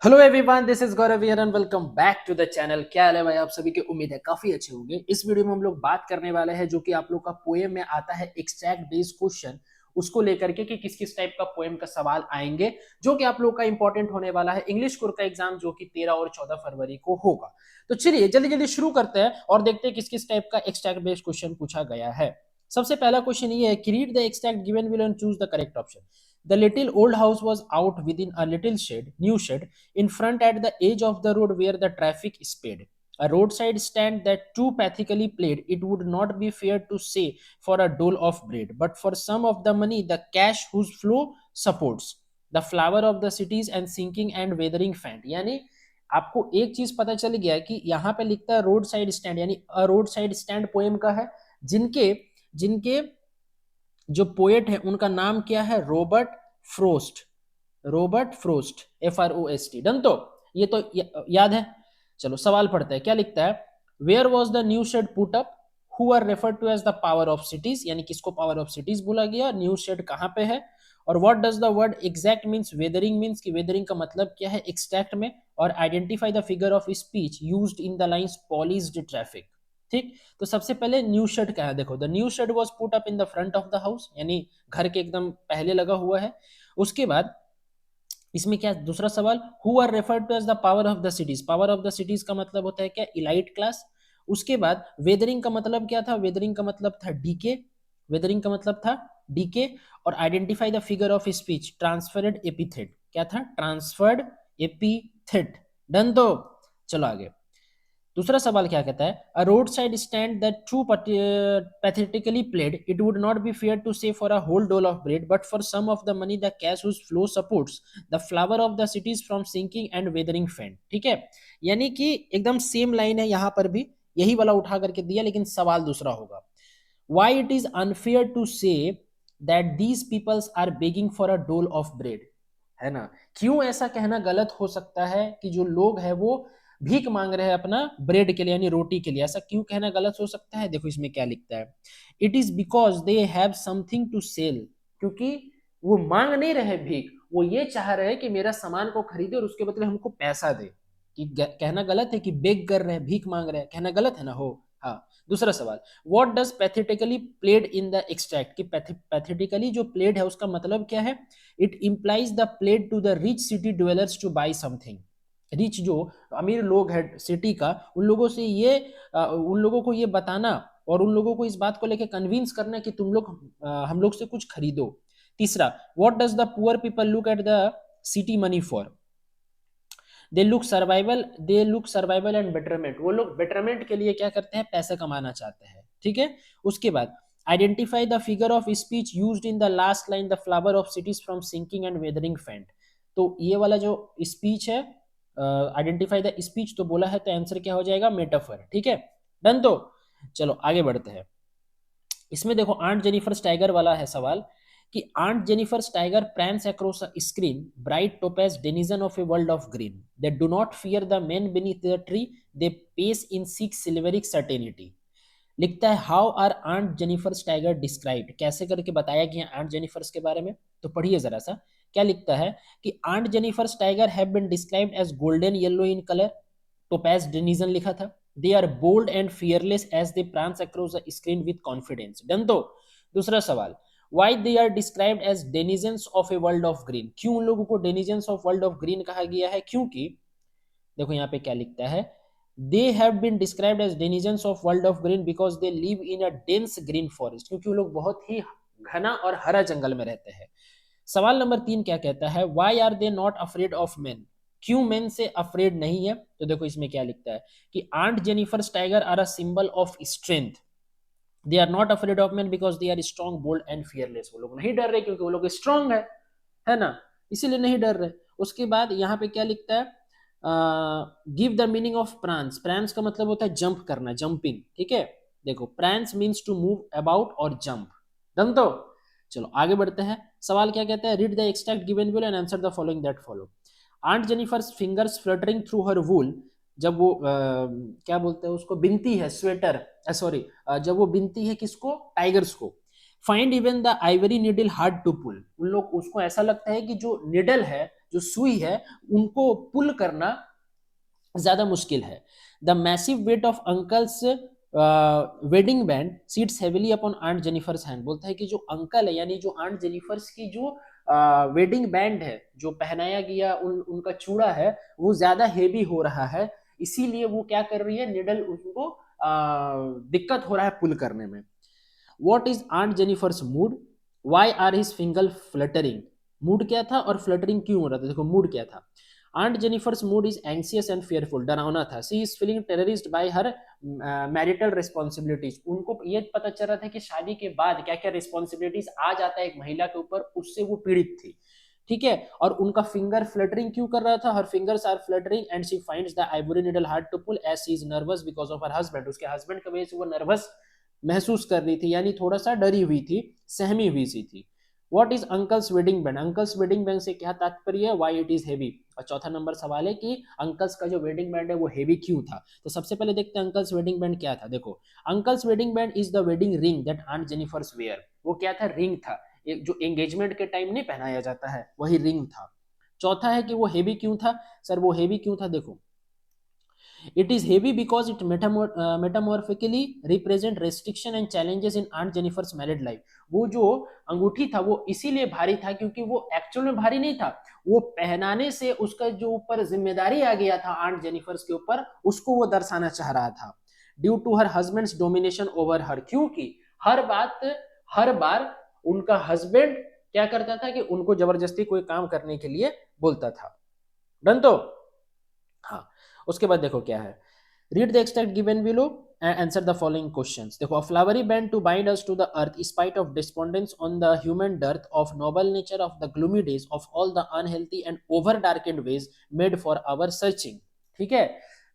Hello everyone, this is Gaurav here and welcome back to the channel. क्या हाल है भाई आप सभी के? उम्मीद है काफी अच्छे होंगे। इस वीडियो में हम लोग बात करने वाले हैं जो कि आप लोग का पोएम में आता है एक्सट्रैक्ट बेस्ड क्वेश्चन, उसको लेकर के कि किस किस टाइप का पोएम का सवाल आएंगे जो कि आप लोग का इंपॉर्टेंट होने वाला है इंग्लिश कोर का एग्जाम जो कि 13 और 14 फरवरी को होगा। तो चलिए जल्दी जल्दी शुरू करते हैं और देखते हैं किस किस टाइप का एक्सट्रैक्ट बेस्ड क्वेश्चन पूछा गया है। सबसे पहला क्वेश्चन ये है कि read the extract given below and choose the correct option. The little old house was out within a little shed, new shed, in front at the edge of the road where the traffic sped. A roadside stand that too pathetically played, it would not be fair to say for a dole of bread, but for some of the money, the cash whose flow supports the flower of the cities and sinking and weathering fant. यानी आपको एक चीज पता चल गया कि यहाँ पे लिखता है रोड साइड स्टैंड, यानी अ रोड साइड स्टैंड पोएम का है, जिनके जिनके जो पोएट है उनका नाम क्या है? Robert frost. Robert frost, FROST। Done. तो ये तो याद है। चलो सवाल पढ़ते हैं। क्या लिखता है? Where was the new shed put up, who are referred to as the power of cities, यानी किसको पावर ऑफ सिटीज बोला गया? न्यू शेड कहां पे है? और what does the word exact means? Weathering means कि वेदरिंग का मतलब क्या है एक्सट्रैक्ट में। और identify the figure of speech used in the lines polished traffic. ठीक। तो सबसे पहले न्यू शेड क्या है? देखो, the new shed was put up in the front of the house, यानी घर के एकदम पहले लगा हुआ है। उसके बाद इसमें क्या दूसरा सवाल, who are referred to as the power of the cities. Power of the cities का मतलब होता है क्या? Elite class. उसके बाद वेदरिंग का मतलब क्या था? वेदरिंग का मतलब था डीके। वेदरिंग का मतलब था डीके। और identify the figure of speech, transferred epithet. क्या था? Transferred epithet. डन। तो चलो आगे। दूसरा सवाल क्या कहता है? A road side stand that too pathetically plead, it would not be fair to say for a whole dole of bread, but for some of the money the cash whose flow supports the flower of the cities from sinking and weathering faint. ठीक है, यानी कि एकदम same line है यहाँ पर भी, यही वाला उठा करके दिया, लेकिन सवाल दूसरा होगा। Why it is unfair to say that these peoples are begging for a dole of bread, है ना? क्यों ऐसा कहना गलत हो सकता है कि जो लोग हैं वो भीख मांग रहे हैं अपना ब्रेड के लिए, यानी रोटी के लिए? ऐसा क्यों कहना गलत हो सकता है? देखो इसमें क्या लिखता है, it is because they have something to sell. क्योंकि वो मांग नहीं रहे भीख, वो ये चाह रहे हैं कि मेरा सामान को खरीदे और उसके बदले हमको पैसा दे। कि कहना गलत है कि बेग कर रहे हैं, भीख मांग रहे हैं, कहना गलत है ना हो। हाँ। दूसरा सवाल, what does pathetically played in the extract, कि पैथेटिकली जो प्लेड है उसका मतलब क्या है? It implies the played to the rich city dwellers to buy something. Rich जो अमीर लोग हैं सिटी का, उन लोगों से ये उन लोगों को ये बताना और उन लोगों को इस बात को लेकर कन्विंस करना कि तुम लोग हम लोग से कुछ खरीदो। तीसरा, what does the poor people look at the city money for? They look survival and betterment. वो लोग बेटरमेंट के लिए क्या करते हैं? पैसा कमाना चाहते हैं। ठीक है। उसके बाद identify the figure of speech used in the last line, the flower of cities from sinking and weathering faint. तो ये वाला जो स्पीच है, आइडेंटिफाई द स्पीच तो बोला है, तो आंसर क्या हो जाएगा? मेटाफर। ठीक है। डन। तो चलो आगे बढ़ते हैं। इसमें देखो आंट जेनिफर स्टाइगर वाला है सवाल, कि आंट जेनिफर स्टाइगर prance across a screen, bright topaz denizen of a world of green. They do not fear the men beneath the tree, they pace in seek silveric certainty. लिखता है how are aunt Jennifer's स्टाइगर described, कैसे करके बताया गया aunt Jennifer's के बारे में? तो पढ़िए जरा सा। क्या लिखता है कि आंट जेनिफर स्टाइगर have been described as golden yellow in colour, topaz denizen लिखा था। They are bold and fearless as they prance across the screen with confidence. Done. तो दूसरा सवाल, why they are described as denizens of a world of green? क्यों उन लोगों को denizens of world of green कहा गया है? क्योंकि देखो यहाँ पे क्या लिखता है, they have been described as denizens of world of green because they live in a dense green forest, क्योंकि वो लोग बहुत ही घना और हरा जंगल में रहते हैं। सवाल नंबर 3 क्या कहता है, why are they not afraid of men? क्यों मेन से अफ्रेड नहीं है? तो देखो इसमें क्या लिखता है कि आंट जेनिफर स्टाइगर are a symbol of strength, they are not afraid of men because they are strong bold and fearless. वो लोग नहीं डर रहे क्योंकि वो लोग स्ट्रॉन्ग है ना, इसीलिए नहीं डर रहे। उसके बाद यहाँ पे क्या लिखता है, give the meaning of prawns. Prawns का मतलब होता है जंप करना, जंपिंग। ठीक है। देखो prance means to move about और जंप। डन। तो चलो आगे बढ़ते हैं। सवाल क्या कहता है, read the extract given below and answer the following that follow. Aunt Jennifer's fingers fluttering through her wool, जब वो क्या बोलते हैं उसको, बिनती है स्वेटर, सॉरी, जब वो बिनती है किसको? टाइगर्स को। Find even the ivory needle hard to pull, उन लोग उसको ऐसा लगता है कि जो निडल है जो सुई है उनको पुल करना ज्यादा मुश्किल है। The massive weight of uncle's wedding band sits heavily upon aunt Jennifer's hand. बोलता है कि जो अंकल है यानी जो आंट जेनिफर्स की जो वेडिंग बैंड है जो पहनाया गया उनका चूड़ा है वो ज्यादा हेवी हो रहा है, इसीलिए वो क्या कर रही है, निडल उनको दिक्कत हो रहा है पुल करने में। What is aunt Jennifer's mood, why are his finger fluttering. Mood क्या था और फ्लटरिंग क्यों हो रहा था, देखो मूड क्या था। Aunt Jennifer's mood is anxious and fearful, डरावना था। She is feeling terrorised by her marital responsibilities. उनको ये पता चल रहा था कि शादी के बाद क्या क्या रिस्पॉन्सिबिलिटीज आ जाता है एक महिला के ऊपर, उससे वो पीड़ित थी। ठीक है, और उनका फिंगर फ्लटरिंग क्यों कर रहा था, her fingers are fluttering and she finds the ivory needle hard to pull as she is nervous because of her husband. उसके हस्बैंड की वजह से वो नर्वस महसूस कर रही थी, यानी थोड़ा सा डरी हुई थी, सहमी हुई सी थी। What is uncle's wedding band, uncle's wedding band से क्या तात्पर्य है, व्हाई इट इज हेवी। और चौथा नंबर सवाल है कि अंकल्स का जो वेडिंग बैंड है वो हेवी क्यों था। तो सबसे पहले देखते हैं अंकल्स वेडिंग बैंड क्या था। देखो, uncle's wedding band is the wedding ring that aunt Jennifer's wear. वो क्या था, रिंग था, एक जो एंगेजमेंट के टाइम नहीं पहनाया जाता है वही रिंग था। चौथा है कि वो हेवी क्यों था। सर वो हेवी क्यों था, देखो it is heavy because it metamorphically represent restriction and challenges in Aunt Jennifer's married life। वो जो अंगूठी था वो इसीलिए भारी था क्योंकि वो एक्चुअल में भारी नहीं था, वो पहनाने से उसका जो ऊपर जिम्मेदारी आ गया था आंट जेनिफर्स के ऊपर, उसको वो दर्शाना चाह रहा था। Due to her husband's domination over her, क्योंकि हर बार उनका हस्बैंड क्या करता था कि उनको जबरदस्ती कोई काम करने के लिए बोलता था। डन तो हाँ, उसके बाद देखो क्या है, read the extract given below and answer the following questions। देखो, a flowery band to bind us to the earth spite of despondence on the human dearth of noble nature of the gloomy days of all the unhealthy and over darkened ways made for our searching। ठीक है,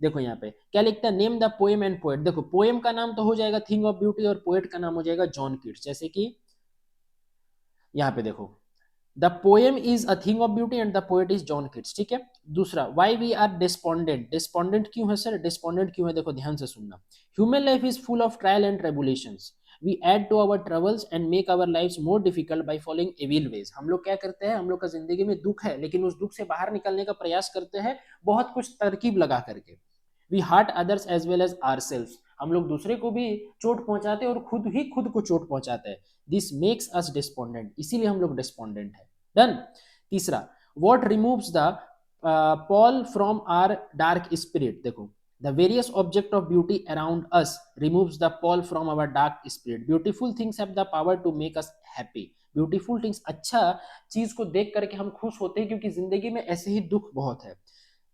देखो यहाँ पे क्या लिखता है, name the poem and poet. देखो poem का नाम तो हो जाएगा थिंग ऑफ ब्यूटी और पोएट का नाम हो जाएगा जॉन कीट्स। जैसे कि यहाँ पे देखो, the poem is a thing of beauty and the poet is John Keats. ठीक है, दूसरा, why we are despondent. Despondent क्यों है सर, डिस्पॉन्डेंट क्यों है, देखो ध्यान से सुनना। Human life is full of trial and tribulations, we add to our troubles and make our lifes more difficult by following evil ways. हम लोग क्या करते हैं, हम लोग का जिंदगी में दुख है लेकिन उस दुख से बाहर निकलने का प्रयास करते हैं बहुत कुछ तरकीब लगा करके। We hurt others as well as our self, हम लोग दूसरे को भी चोट पहुंचाते हैं और खुद ही खुद को चोट पहुंचाते हैं। दिस मेक्स अस डिस्पॉन्डेंट, इसीलिए हम लोग डिस्पॉन्डेंट है। डन। तीसरा, what removes the pall from our dark spirit. देखो, the various object of beauty around us removes the pall from our dark spirit. Beautiful things have the power to make us happy. Beautiful things, अच्छा चीज को देख करके हम खुश होते हैं क्योंकि जिंदगी में ऐसे ही दुख बहुत है।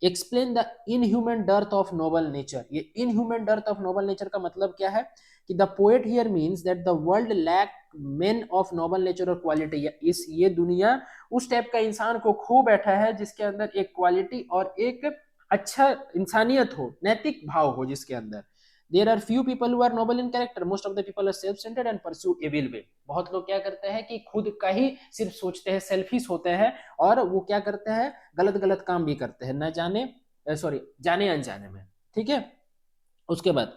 Explain the inhuman dearth of noble nature. ये inhuman dearth of noble nature का मतलब क्या है कि the poet here means that the world lack men of noble nature और क्वालिटी। इस ये दुनिया उस टाइप का इंसान को खो बैठा है जिसके अंदर एक क्वालिटी और एक अच्छा इंसानियत हो, नैतिक भाव हो जिसके अंदर। There are few people who are noble in character, most of the people are self centred and pursue evil way. बहुत लोग क्या करते हैं कि खुद का ही सिर्फ सोचते हैं, सेल्फिश होते हैं और वो क्या करते हैं, गलत गलत काम भी करते हैं, न जाने सॉरी जाने अनजाने में। ठीक है, उसके बाद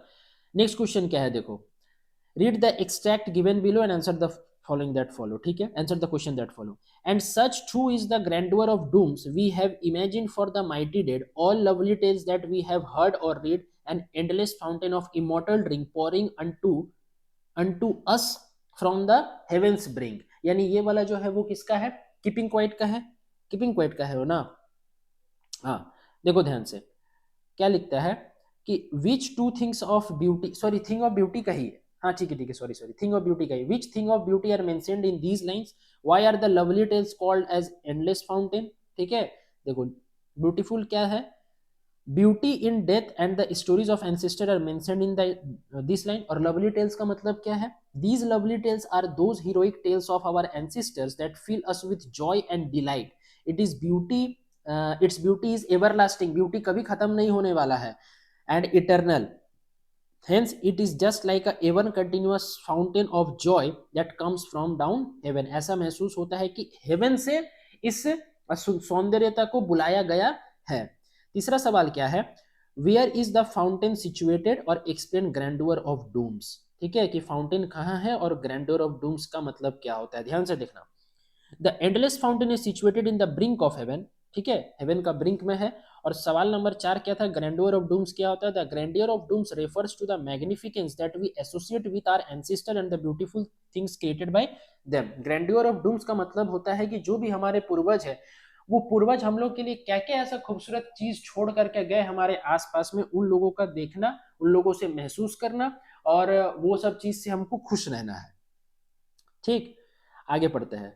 नेक्स्ट क्वेश्चन क्या है, देखो, read the extract given below and answer the following that follow। ठीक है, answer the question that follow। and such true is the grandeur of dooms we have imagined for the mighty dead, all lovely tales that we have heard or read, an endless fountain of immortal drink pouring unto us from the heavens brink। यानी ये वाला जो है वो किसका है, keeping quiet का है, कीपिंग क्वाइट का है वो ना। हाँ, देखो ध्यान से क्या लिखता है कि which two things of beauty, sorry thing of beauty का ही है, हाँ ठीक है सॉरी थिंग ऑफ ब्यूटी का ही। Which thing of beauty are mentioned in these lines, why are the lovely tales called as endless fountain. ठीक है, देखो ब्यूटीफुल क्या है, beauty in death and the stories of ancestor are mentioned in this line. और lovely tales का मतलब क्या है, these lovely tales are those heroic tales of our ancestors that fill us with joy and delight. It is beauty, its beauty is everlasting, beauty कभी खत्म नहीं होने वाला है, and eternal, hence it is just like a ever continuous fountain of joy that comes from down heaven। ऐसा महसूस होता है कि हेवन से इस सौंदर्यता को बुलाया गया है। तीसरा सवाल क्या है, where is the fountain situated और एक्सप्लेन ग्रैंडुअर ऑफ डूम्स। ठीक है, कि फाउंटेन कहाँ है और ग्रैंडुअर ऑफ डूम्स का मतलब क्या होता है, ध्यान से देखना। The endless fountain is situated in the brink of heaven. ठीक है, हेवन का ब्रिंक में है। और सवाल नंबर 4 क्या था, ग्रैंडियर ऑफ डूम्स क्या होता है? The grandeur of dooms refers to the magnificence that we associate with our ancestor and the beautiful things created by them. Grandeur of dooms का मतलब होता है कि जो भी हमारे पूर्वज है, वो पूर्वज हम लोग के लिए क्या क्या ऐसा खूबसूरत चीज छोड़ करके गए हमारे आसपास में, उन लोगों का देखना, उन लोगों से महसूस करना, और वो सब चीज से हमको खुश रहना है। ठीक, आगे पढ़ते हैं।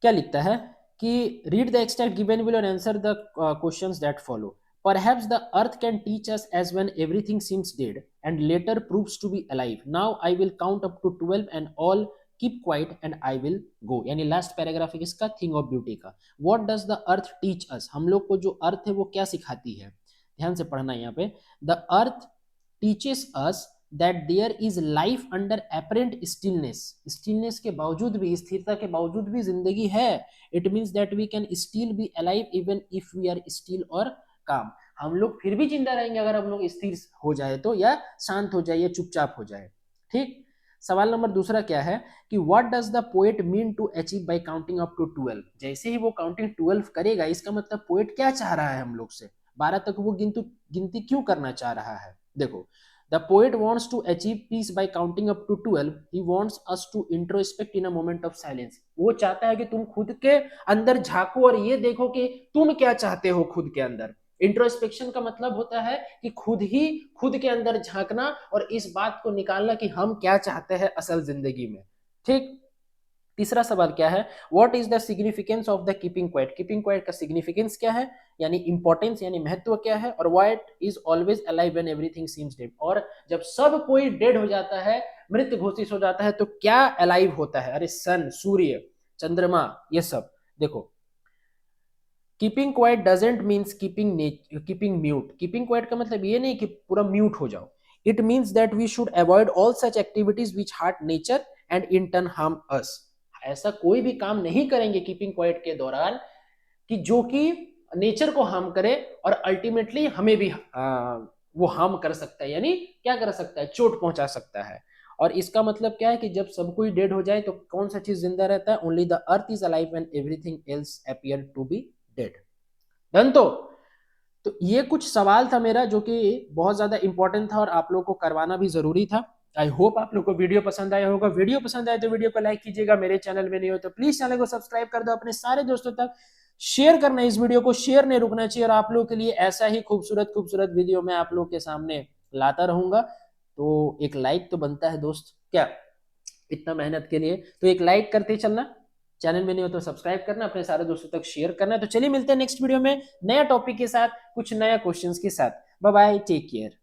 क्या लिखता है कि read the extract given below and answer the questions that follow. Perhaps the earth can teach us as when everything seems dead and later proves to be alive. Now I will count up to 12 and all keep quiet and I will go. यानी last paragraph है इसका thing of beauty का। What does the earth teach us? हम लोग को जो अर्थ है वो क्या सिखाती है? ध्यान से पढ़ना है यहाँ पे। The earth teaches us that there is life under apparent stillness. Stillness के बावजूद भी, स्थिरता के बावजूद भी जिंदगी है। It means that we can still be alive even if we are still or calm. हम लोग फिर भी जिंदा रहेंगे अगर हम लोग स्थिर हो जाए तो, या शांत हो जाए, या चुपचाप हो जाए। ठीक, सवाल नंबर दूसरा क्या है कि what does the poet mean to achieve by counting up to 12। जैसे ही वो काउंटिंग 12 करेगा, इसका मतलब पोएट क्या चाह रहा है हम लोग से, 12 तक वो गिनती क्यों करना चाह रहा है? देखो, the poet wants to achieve peace by counting up to 12. He wants us to introspect in a moment of silence. वो चाहता है कि तुम खुद के अंदर झांको और ये देखो कि तुम क्या चाहते हो खुद के अंदर। इंट्रोस्पेक्शन का मतलब होता है कि खुद ही खुद के अंदर झांकना और इस बात को निकालना कि हम क्या चाहते हैं असल जिंदगी में। ठीक, तीसरा सवाल क्या है, what is the significance of the keeping quiet. Keeping quiet का सिग्निफिकेंस क्या है, यानी इंपॉर्टेंस यानी महत्व क्या है। और what is always alive when everything seems dead. और जब सब कोई डेड हो जाता है, मृत घोषित हो जाता है, तो क्या अलाइव होता है? अरे सन, सूर्य, चंद्रमा, ये सब। देखो, keeping quiet doesn't means keeping mute. Keeping quiet का मतलब ये नहीं कि पूरा म्यूट हो जाओ। It means that we should avoid all such activities which hurt nature and in turn harm us. ऐसा कोई भी काम नहीं करेंगे कीपिंग क्वाइट के दौरान कि जो कि नेचर को हार्म करे और अल्टीमेटली हमें भी वो हार्म कर सकता है, यानी क्या कर सकता है, चोट पहुंचा सकता है। और इसका मतलब क्या है कि जब सब कोई डेड हो जाए तो कौन सा चीज जिंदा रहता है? Only the earth is alive and everything else appear to be dead. Done. तो ये कुछ सवाल था मेरा जो कि बहुत ज्यादा इंपॉर्टेंट था और आप लोग को करवाना भी जरूरी था। आई होप आप लोग को वीडियो पसंद आया होगा। वीडियो पसंद आए तो वीडियो को लाइक कीजिएगा, मेरे चैनल में नहीं हो तो प्लीज चैनल को सब्सक्राइब कर दो, अपने सारे दोस्तों तक शेयर करना, इस वीडियो को शेयर नहीं रुकना चाहिए। और आप लोग के लिए ऐसा ही खूबसूरत खूबसूरत वीडियो मैं आप लोग के सामने लाता रहूंगा। तो एक लाइक तो बनता है दोस्त, क्या इतना मेहनत के लिए, तो एक लाइक करते चलना। चैनल में नहीं हो तो सब्सक्राइब करना, अपने सारे दोस्तों तक शेयर करना। तो चलिए मिलते हैं नेक्स्ट वीडियो में नया टॉपिक के साथ, कुछ नया क्वेश्चंस के साथ। Bye bye, take care.